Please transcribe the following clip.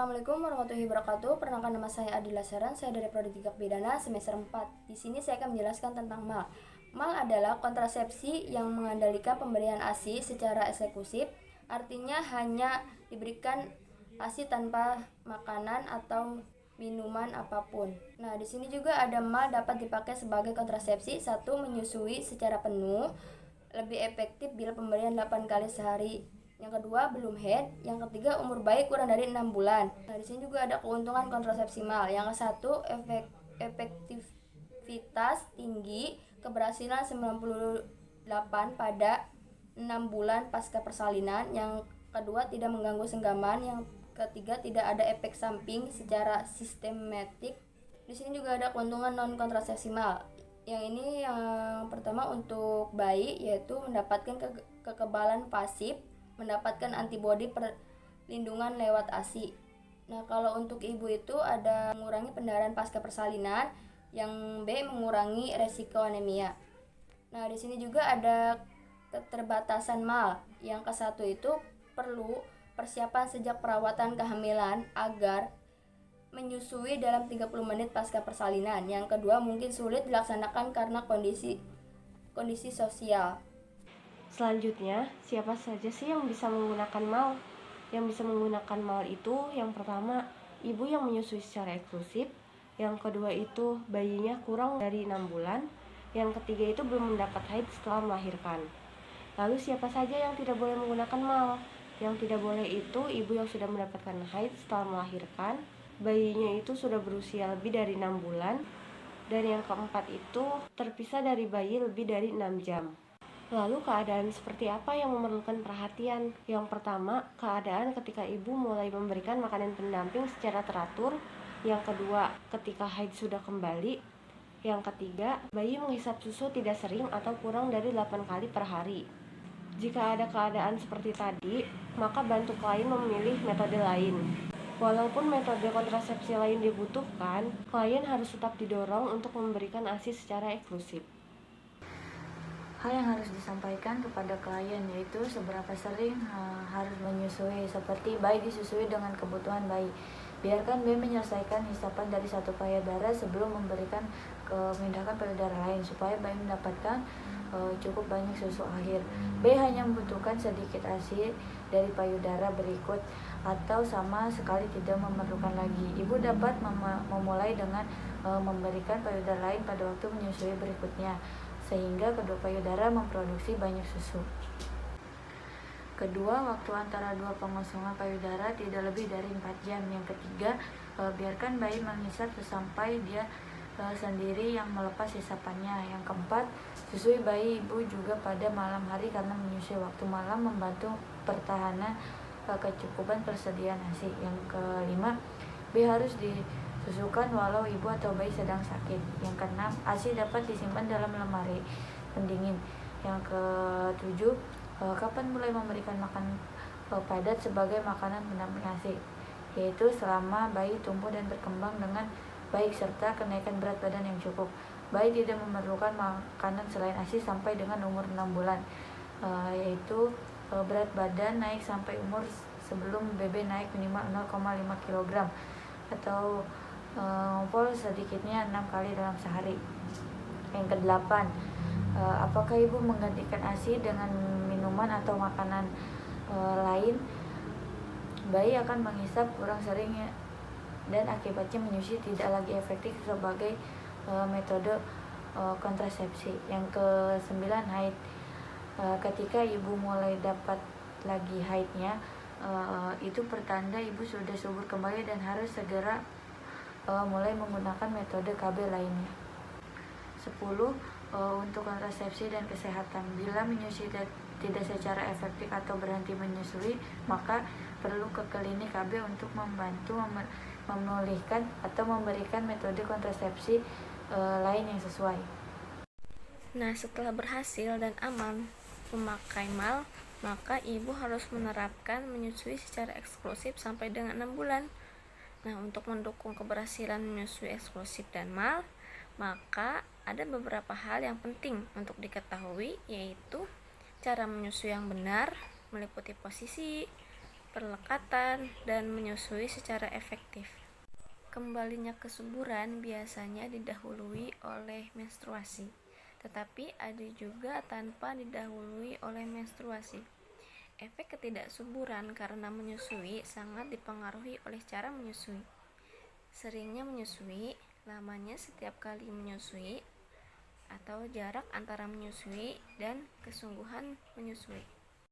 Assalamualaikum warahmatullahi wabarakatuh. Perkenalkan, nama saya Adila Saran, saya dari Prodi Tingkat Pidana semester 4. Di sini saya akan menjelaskan tentang MAL. MAL adalah kontrasepsi yang mengandalkan pemberian ASI secara eksklusif, artinya hanya diberikan ASI tanpa makanan atau minuman apapun. Nah, di sini juga ada MAL dapat dipakai sebagai kontrasepsi. 1. Menyusui secara penuh, lebih efektif bila pemberian 8 kali sehari. Yang kedua, belum head. Yang ketiga, umur bayi kurang dari 6 bulan. Nah, di sini juga ada keuntungan kontrasepsi MAL. Yang ke satu, efektivitas tinggi, keberhasilan 98 pada 6 bulan pasca persalinan. Yang kedua, tidak mengganggu senggama. Yang ketiga, tidak ada efek samping secara sistematik. Di sini juga ada keuntungan non kontrasepsi MAL. Yang ini yang pertama untuk bayi, yaitu mendapatkan kekebalan pasif, mendapatkan antibodi perlindungan lewat ASI. Nah, kalau untuk ibu itu ada mengurangi pendarahan pasca persalinan, yang B mengurangi resiko anemia. Nah, di sini juga ada keterbatasan MAL. Yang ke satu itu perlu persiapan sejak perawatan kehamilan agar menyusui dalam 30 menit pasca persalinan. Yang kedua, mungkin sulit dilaksanakan karena kondisi sosial. Selanjutnya, siapa saja sih yang bisa menggunakan MAL? Yang bisa menggunakan MAL itu yang pertama, ibu yang menyusui secara eksklusif. Yang kedua itu bayinya kurang dari 6 bulan. Yang ketiga itu belum mendapat haid setelah melahirkan. Lalu siapa saja yang tidak boleh menggunakan MAL? Yang tidak boleh itu ibu yang sudah mendapatkan haid setelah melahirkan, bayinya itu sudah berusia lebih dari 6 bulan, dan yang keempat itu terpisah dari bayi lebih dari 6 jam. Lalu keadaan seperti apa yang memerlukan perhatian? Yang pertama, keadaan ketika ibu mulai memberikan makanan pendamping secara teratur. Yang kedua, ketika haid sudah kembali. Yang ketiga, bayi menghisap susu tidak sering atau kurang dari 8 kali per hari. Jika ada keadaan seperti tadi, maka bantu klien memilih metode lain. Walaupun metode kontrasepsi lain dibutuhkan, klien harus tetap didorong untuk memberikan ASI secara eksklusif. Hal yang harus disampaikan kepada klien yaitu seberapa sering harus menyusui, seperti bayi disusui dengan kebutuhan bayi. Biarkan bayi menyelesaikan hisapan dari satu payudara sebelum memindahkan payudara lain supaya bayi mendapatkan cukup banyak susu akhir. Bayi hanya membutuhkan sedikit ASI dari payudara berikut atau sama sekali tidak memerlukan lagi. Ibu dapat memulai dengan memberikan payudara lain pada waktu menyusui berikutnya, sehingga kedua payudara memproduksi banyak susu. Kedua, waktu antara dua pengosongan payudara tidak lebih dari 4 jam. Yang ketiga, biarkan bayi menghisap sampai dia sendiri yang melepas hisapannya. Yang keempat, susui bayi ibu juga pada malam hari karena menyusui waktu malam membantu pertahanan kecukupan persediaan ASI. Yang kelima, bayi harus disusukan walau ibu atau bayi sedang sakit. Yang keenam, ASI dapat disimpan dalam lemari pendingin. Yang ketujuh, kapan mulai memberikan makan padat sebagai makanan pendamping ASI, yaitu selama bayi tumbuh dan berkembang dengan baik serta kenaikan berat badan yang cukup. Bayi tidak memerlukan makanan selain ASI sampai dengan umur 6 bulan, yaitu berat badan naik sampai umur sebelum BB naik minimal 0,5 kg atau ngumpul sedikitnya 6 kali dalam sehari. Yang kedelapan, apakah ibu menggantikan ASI dengan minuman atau makanan lain? Bayi akan menghisap kurang sering dan akibatnya menyusui tidak lagi efektif sebagai metode kontrasepsi. Yang kesembilan, haid. Ketika ibu mulai dapat lagi haidnya, itu pertanda ibu sudah subur kembali dan harus segera mulai menggunakan metode KB lainnya. 10. Untuk kontrasepsi dan kesehatan, bila menyusui tidak secara efektif atau berhenti menyusui, maka perlu ke klinik KB untuk membantu memulihkan atau memberikan metode kontrasepsi lain yang sesuai. Nah, setelah berhasil dan aman memakai MAL, maka ibu harus menerapkan menyusui secara eksklusif sampai dengan 6 bulan. Nah, untuk mendukung keberhasilan menyusui eksklusif dan MAL, maka ada beberapa hal yang penting untuk diketahui, yaitu cara menyusui yang benar, meliputi posisi, perlekatan, dan menyusui secara efektif. Kembalinya kesuburan biasanya didahului oleh menstruasi, tetapi ada juga tanpa didahului oleh menstruasi. Efek ketidaksuburan karena menyusui sangat dipengaruhi oleh cara menyusui. Seringnya menyusui, lamanya setiap kali menyusui, atau jarak antara menyusui dan kesungguhan menyusui.